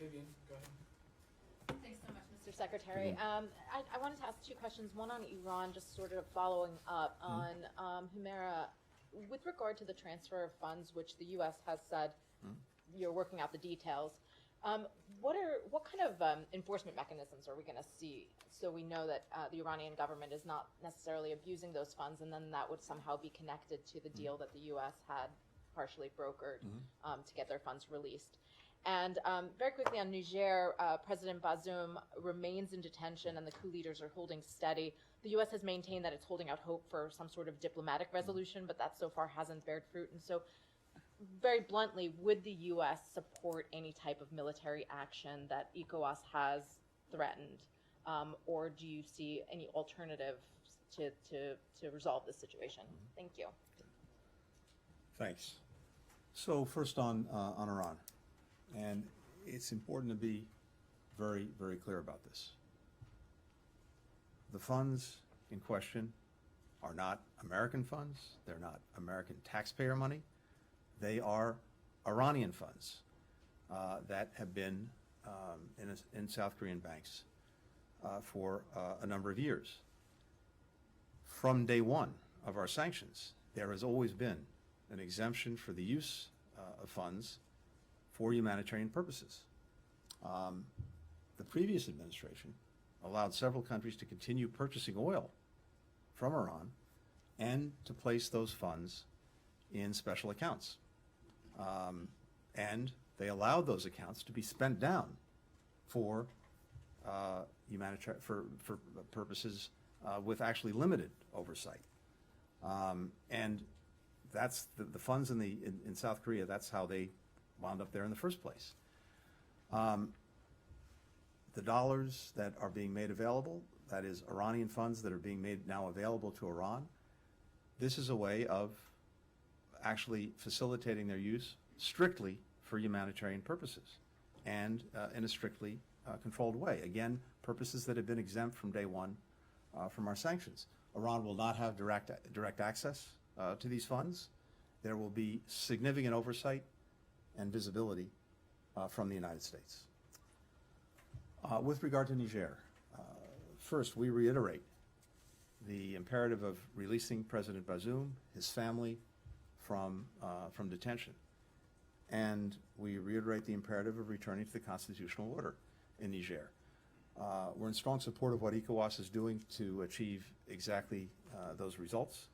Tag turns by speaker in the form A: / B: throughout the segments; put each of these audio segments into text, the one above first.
A: Vivian, go ahead.
B: Thanks so much, Mr. Secretary. I wanted to ask two questions, one on Iran, just sort of following up on Humera. With regard to the transfer of funds, which the U.S. has said you're working out the details, what kind of enforcement mechanisms are we going to see so we know that the Iranian government is not necessarily abusing those funds, and then that would somehow be connected to the deal that the U.S. had partially brokered to get their funds released? And very quickly on Niger, President Bazoum remains in detention and the coup leaders are holding steady. The U.S. has maintained that it's holding out hope for some sort of diplomatic resolution, but that so far hasn't bared fruit. And so, very bluntly, would the U.S. support any type of military action that ECOWAS has threatened? Or do you see any alternative to resolve this situation? Thank you.
C: Thanks. So first on Iran. And it's important to be very, very clear about this. The funds in question are not American funds. They're not American taxpayer money. They are Iranian funds that have been in South Korean banks for a number of years. From day one of our sanctions, there has always been an exemption for the use of funds for humanitarian purposes. The previous administration allowed several countries to continue purchasing oil from Iran and to place those funds in special accounts. And they allowed those accounts to be spent down for humanitarian for purposes with actually limited oversight. And that's the funds in South Korea. That's how they wound up there in the first place. The dollars that are being made available, that is Iranian funds that are being made now available to Iran, this is a way of actually facilitating their use strictly for humanitarian purposes and in a strictly controlled way. Again, purposes that have been exempt from day one from our sanctions. Iran will not have direct access to these funds. There will be significant oversight and visibility from the United States. With regard to Niger, first we reiterate the imperative of releasing President Bazoum, his family, from detention. And we reiterate the imperative of returning to the constitutional order in Niger. We're in strong support of what ECOWAS is doing to achieve exactly those results.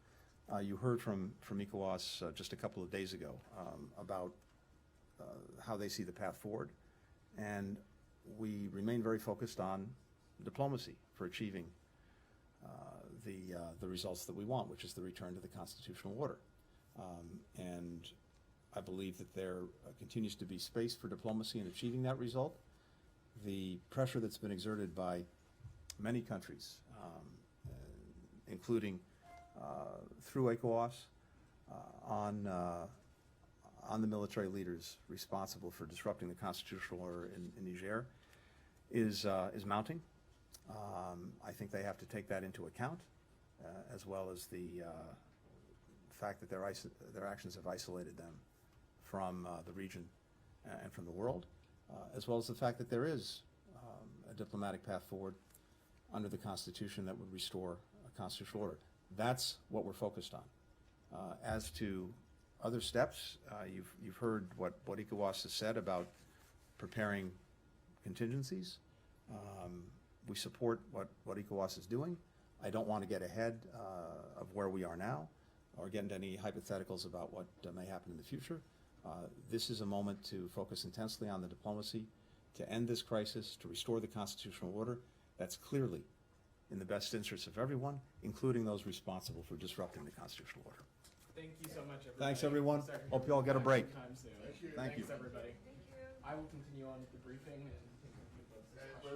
C: You heard from ECOWAS just a couple of days ago about how they see the path forward, and we remain very focused on diplomacy for achieving the results that we want, which is the return to the constitutional order. And I believe that there continues to be space for diplomacy in achieving that result. The pressure that's been exerted by many countries, including through ECOWAS, on the military leaders responsible for disrupting the constitutional order in Niger is mounting. I think they have to take that into account, as well as the fact that their actions have isolated them from the region and from the world, as well as the fact that there is a diplomatic path forward under the Constitution that would restore a constitutional order. That's what we're focused on. As to other steps, you've heard what ECOWAS has said about preparing contingencies. We support what ECOWAS is doing. I don't want to get ahead of where we are now or get into any hypotheticals about what may happen in the future. This is a moment to focus intensely on the diplomacy to end this crisis, to restore the constitutional order. That's clearly in the best interest of everyone, including those responsible for disrupting the constitutional order.
A: Thank you so much, everybody.
C: Thanks, everyone. Hope you all get a break.
A: Thank you.
C: Thank you.
A: Thanks, everybody.
B: Thank you.
A: I will continue on with the briefing. And